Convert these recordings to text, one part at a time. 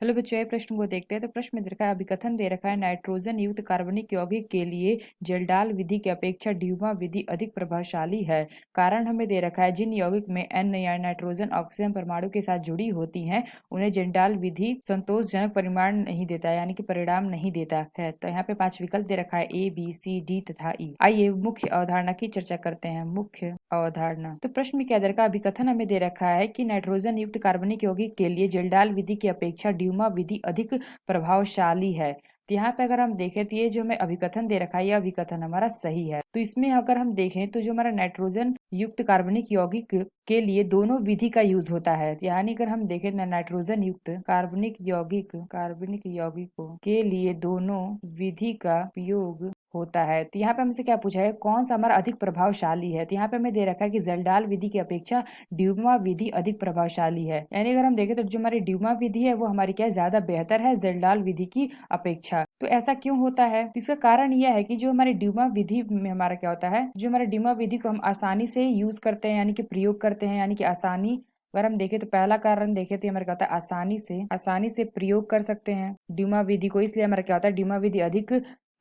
Hello बच्चों, ये प्रश्न को देखते हैं। तो प्रश्न में दे रखा है, अभिकथन दे रखा है, नाइट्रोजन युक्त कार्बनिक यौगिक के लिए जेल्डाल विधि की अपेक्षा ड्यूमा विधि अधिक प्रभावशाली है। कारण हमें दे रखा है, जिन यौगिक में एन या नाइट्रोजन ऑक्सीजन परमाणु के साथ जुड़ी होती हैं उन्हें जेल्डाल विधि संतोषजनक परिमाण नहीं देता, यानी कि परिणाम नहीं देता है। तो यहाँ पे 5 विकल्प दे रखा है, ए, बी, सी, डी तथा ई। आइए मुख्य अवधारणा की चर्चा करते हैं। मुख्य अवधारणा, तो प्रश्न में क्या दे रखा है, अभिकथन हमें दे रखा है कि नाइट्रोजन युक्त कार्बनिक यौगिक के लिए जेल्डाल विधि की अपेक्षा ड्यूमा विधि अधिक प्रभावशाली है। तो यहाँ पे अगर हम देखें तो ये जो हमें अभिकथन दे रखा है, यह अभिकथन हमारा सही है। तो इसमें अगर हम देखें तो जो हमारा नाइट्रोजन युक्त कार्बनिक यौगिक के लिए दोनों विधि का यूज होता है। यानी अगर हम देखें नाइट्रोजन युक्त कार्बनिक यौगिकों के लिए दोनों विधि का उपयोग होता है। तो यहाँ पे हमसे क्या पूछा है, कौन सा हमारा अधिक प्रभावशाली है। तो यहाँ पे हमें दे रखा है कि जेल्डाल विधि की अपेक्षा ड्यूमा विधि अधिक प्रभावशाली है। यानी अगर हम देखें तो जो हमारी ड्यूमा विधि है वो हमारी क्या ज्यादा बेहतर है जेल्डाल विधि की अपेक्षा। तो ऐसा क्यों होता है, तो इसका कारण यह है कि जो हमारी ड्यूमा विधि में हमारा क्या होता है, जो हमारे ड्यूमा विधि को हम आसानी से यूज करते हैं, यानी कि प्रयोग करते हैं, यानी कि आसानी। अगर हम देखें तो पहला कारण देखें तो हमारा क्या होता है, आसानी से प्रयोग कर सकते हैं ड्यूमा विधि को, इसलिए हमारा क्या होता है, ड्यूमा विधि अधिक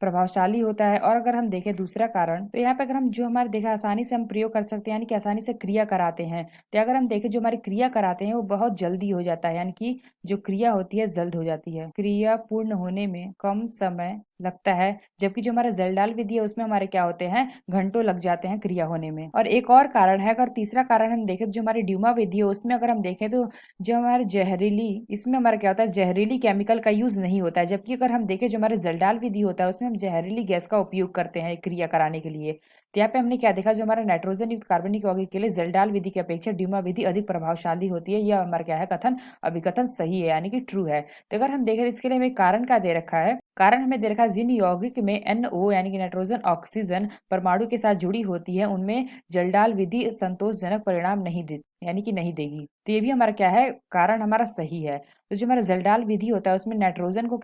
प्रभावशाली होता है। और अगर हम देखें दूसरा कारण, तो यहाँ पे अगर हम जो हमारे देखा आसानी से हम प्रयोग कर सकते हैं, यानी कि आसानी से क्रिया कराते हैं। तो अगर हम देखें जो हमारी क्रिया कराते हैं वो बहुत जल्दी हो जाता है, यानी कि जो क्रिया होती है जल्द हो जाती है, क्रिया पूर्ण होने में कम समय लगता है। जबकि जो हमारा जेल्डाल विधि है उसमें हमारे क्या होते हैं, घंटों लग जाते हैं क्रिया होने में। और एक और कारण है, अगर तीसरा कारण हम देखें जो हमारी ड्यूमा विधि है उसमें अगर हम देखें तो जो हमारे जहरीली, इसमें हमारा क्या होता है, जहरीली केमिकल का यूज नहीं होता है। जबकि अगर हम देखें जो हमारे जेल्डाल विधि होता है उसमें हम जहरीली गैस का उपयोग करते हैं क्रिया कराने के लिए। तो यहाँ पे हमने क्या देखा, जो हमारा नाइट्रोजन युक्त कार्बनिक यौगिक के लिए जेल्डाल विधि की अपेक्षा ड्यूमा विधि अधिक प्रभावशाली होती है। यह हमारा क्या है, कथन अभिकथन सही है, यानी कि ट्रू है। तो अगर हम देखें इसके लिए हमें कारण क्या दे रखा है, कारण हमें दे रखा है, जिन यौगिक में NO यानी कि नाइट्रोजन ऑक्सीजन परमाणु के साथ जुड़ी होती है उनमें जलडाल विधि संतोषजनक परिणाम नहीं दे, यानी कि नहीं देगी। तो ये भी हमारा क्या है, कारण हमारा सही है। तो जो हमारा जलडाल विधि होता है उसमें नाइट्रोजन को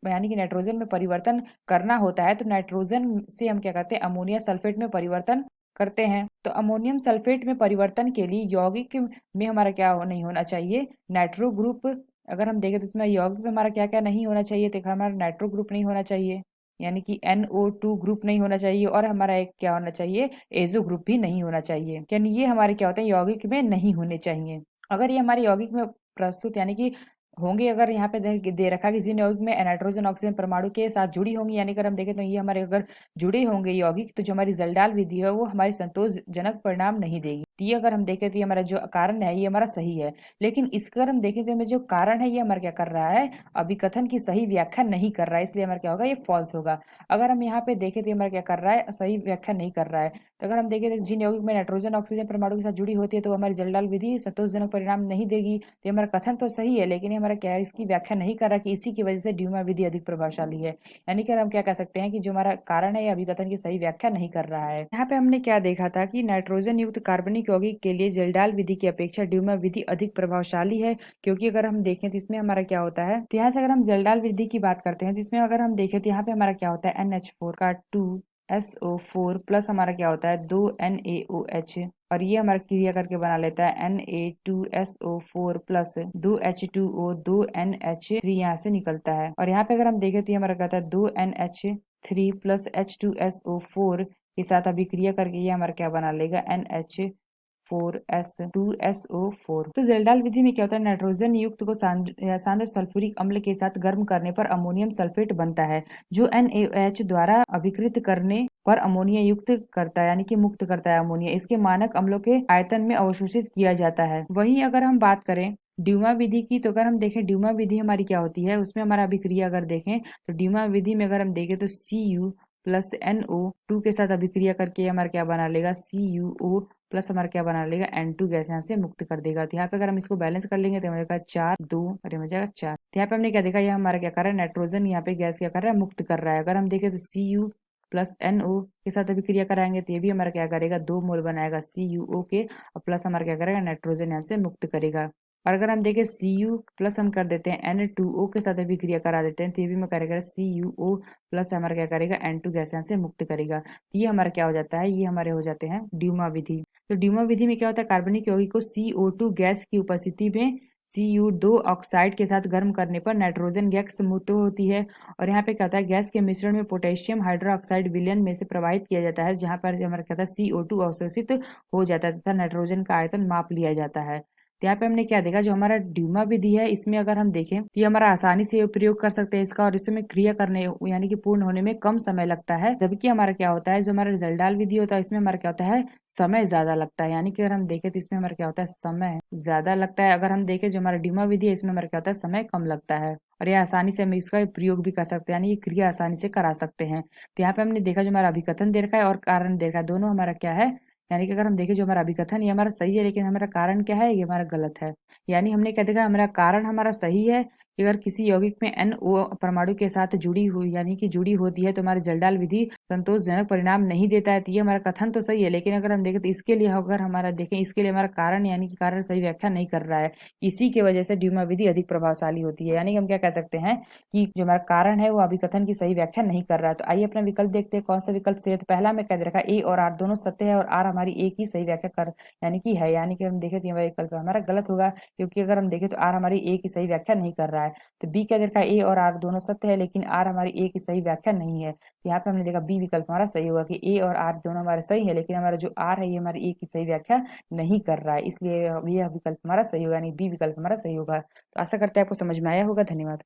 यानी कि नाइट्रोजन में परिवर्तन करना होता है। तो नाइट्रोजन से हम क्या करते हैं, अमोनिया सल्फेट में परिवर्तन करते हैं। तो अमोनियम सल्फेट में परिवर्तन के लिए यौगिक में हमारा क्या नहीं होना चाहिए, नाइट्रो ग्रुप। अगर हम देखें तो इसमें यौगिक में हमारा क्या क्या नहीं होना चाहिए, तो हमारा नाइट्रो ग्रुप नहीं होना चाहिए, यानी कि NO2 ग्रुप नहीं होना चाहिए, और हमारा एक क्या होना चाहिए, एजो ग्रुप भी नहीं होना चाहिए। यानी ये हमारे क्या होते हैं, यौगिक में नहीं होने चाहिए। अगर ये हमारे यौगिक में प्रस्तुत यानी कि होंगे, अगर यहाँ पे दे रखा कि जिन यौगिक में नाइट्रोजन ऑक्सीजन परमाणु के साथ जुड़ी होंगी, यानी अगर हम देखें तो ये हमारे अगर जुड़े होंगे यौगिक, तो जो हमारी जलडाल विधि है वो हमारी संतोषजनक परिणाम नहीं देगी। तो ये अगर हम देखें तो ये हमारा जो कारण है ये हमारा सही है। लेकिन इसका अगर हम देखें तो हमें जो कारण है ये हमारा क्या कर रहा है, अभिकथन की सही व्याख्या नहीं कर रहा है, इसलिए हमारा क्या होगा, ये फॉल्स होगा। अगर हम यहाँ पे देखें तो हमारा क्या कर रहा है, सही व्याख्या नहीं कर रहा है। तो अगर हम देखें तो जिन यौगिक में नाइट्रोजन ऑक्सीजन परमाणु के साथ जुड़ी होती है तो हमारी जलडाल विधि संतोषजनक परिणाम नहीं देगी। तो हमारा कथन तो सही है, लेकिन हमारा क्या है, इसकी व्याख्या नहीं कर रहा कि इसी की वजह से ड्यूमा विधि अधिक प्रभावशाली है। यानी कि हम क्या कह सकते हैं कि जो हमारा कारण है ये अभिकथन की सही व्याख्या नहीं कर रहा है। यहाँ पे हमने क्या देखा था कि नाइट्रोजन युक्त कार्बनिक यौगिक के लिए जलडाल विधि की अपेक्षा ड्यूमा विधि अधिक प्रभावशाली है। क्योंकि अगर हम देखें तो इसमें हमारा क्या होता है, तो यहाँ से अगर हम जलडाल विधि की बात करते हैं तो इसमें अगर हम देखें तो यहाँ पे हमारा क्या होता है, NH4 का 2SO4 प्लस हमारा क्या होता है 2NaOH, और ये हमारा क्रिया करके बना लेता है Na2SO4 प्लस 2H2O 2NH3 यहाँ से निकलता है। और यहाँ पे अगर हम देखें तो ये हमारा कहता है 2NH3 प्लस H2SO4 के साथ अभिक्रिया करके ये हमारा क्या बना लेगा, NH4S2SO4। तो जेल्डाल विधि में क्या होता है, नाइट्रोजन युक्त को सांद्र सल्फ्यूरिक अम्ल के साथ गर्म करने पर अमोनियम सल्फेट बनता है, जो NaOH द्वारा अभिकृत करने पर अमोनिया युक्त करता है, यानी कि मुक्त करता है अमोनिया। इसके मानक अम्लों के आयतन में अवशोषित किया जाता है। वहीं अगर हम बात करें ड्यूमा विधि की, तो अगर हम देखें ड्यूमा विधि हमारी क्या होती है, उसमें हमारा अभिक्रिया अगर देखें तो ड्यूमा विधि में अगर हम देखें तो Cu प्लस NO2 के साथ अभिक्रिया करके हमारा क्या बना लेगा, CuO प्लस हमारा क्या बना लेगा, N2 गैस यहाँ से मुक्त कर देगा। तो यहाँ पे अगर हम इसको बैलेंस कर लेंगे तो हमारे पास 4 2 और ये हो जाएगा 4। तो यहाँ पे हमने क्या देखा, ये हमारा क्या कर रहा है, नाइट्रोजन यहाँ पे गैस क्या कर रहा है, मुक्त कर रहा है। अगर हम देखें तो Cu प्लस NO के साथ अभिक्रिया कराएंगे तो ये भी हमारा क्या करेगा, 2 मोल बनाएगा CuO के, और प्लस हमारा क्या करेगा, नाइट्रोजन यहाँ से मुक्त करेगा। और अगर हम देखें Cu प्लस हम कर देते हैं N2O के साथ अभिक्रिया करा देते हैं तो ये भी मैं करेगा CuO प्लस हमारा क्या करेगा, N2 गैस यहाँ से मुक्त करेगा। तो ये हमारा क्या हो जाता है, ये हमारे हो जाते हैं ड्यूमा विधि। तो ड्यूमा विधि में क्या होता है, कार्बनिक यौगिक को CO2 गैस की उपस्थिति में Cu2 ऑक्साइड के साथ गर्म करने पर नाइट्रोजन गैस मुक्त होती है। और यहाँ पे क्या होता है, गैस के मिश्रण में पोटेशियम हाइड्रोक्साइड विलयन में से प्रवाहित किया जाता है, जहाँ पर हमारा क्या होता है CO2 अवशोषित हो जाता है तथा नाइट्रोजन का आयतन माप लिया जाता है। तो यहाँ पे हमने क्या देखा, जो हमारा ड्यूमा विधि है इसमें अगर हम देखें तो ये हमारा आसानी से प्रयोग कर सकते हैं इसका, और इसमें क्रिया करने यानी कि पूर्ण होने में कम समय लगता है। जबकि हमारा क्या होता है, जो हमारा जलडाल विधि होता है इसमें हमारा क्या होता है, समय ज्यादा लगता है। यानी कि अगर हम देखें तो इसमें हमारा क्या होता है, समय ज्यादा लगता है। अगर हम देखें जो हमारा ड्यूमा विधि है इसमें हमारा क्या होता है, समय कम लगता है। और यह आसानी से हम इसका प्रयोग भी कर सकते हैं, यानी ये क्रिया आसानी से करा सकते हैं। तो यहाँ पे हमने देखा जो हमारा अभिकथन दे रखा है और कारण दे रखा है, दोनों हमारा क्या है, यानी कि अगर हम देखें जो हमारा अभिकथन ये हमारा सही है, लेकिन हमारा कारण क्या है, ये हमारा गलत है। यानी हमने क्या देखा, हमारा कारण हमारा सही है कि अगर किसी यौगिक में NO परमाणु के साथ जुड़ी हुई यानी कि जुड़ी होती है तो हमारी जलडाल विधि संतोषजनक परिणाम नहीं देता है। तो ये हमारा कथन तो सही है, लेकिन अगर हम देखें तो इसके लिए अगर हमारा देखें इसके लिए हमारा कारण यानी कि कारण सही व्याख्या नहीं कर रहा है। इसी की वजह से ड्यूमा विधि अधिक प्रभावशाली होती है। यानी कि हम क्या कह सकते हैं कि जो हमारा कारण है वो अभिकथन की सही व्याख्या नहीं कर रहा है। तो आइए अपना विकल्प देखते हैं कौन सा विकल्प सही है। तो पहला में कह दे रखा है A और R दोनों सत्य है और R हमारी एक ही सही व्याख्या कर यानी कि है। यानी कि हम देखें तो ये हमारा विकल्प हमारा गलत होगा, क्योंकि अगर हम देखें तो R हमारी एक ही सही व्याख्या नहीं कर रहा है। तो बी कह दे रखा है A और R दोनों सत्य है, लेकिन R हमारी एक ही सही व्याख्या नहीं है। तो यहाँ पे हमने देखा बी विकल्प हमारा सही होगा कि A और R दोनों हमारे सही है, लेकिन हमारा जो R है ये हमारी एक ही सही व्याख्या नहीं कर रहा है, इसलिए ये विकल्प हमारा सही होगा, यानी बी विकल्प हमारा सही होगा। तो आशा करते हैं आपको समझ में आया होगा। धन्यवाद।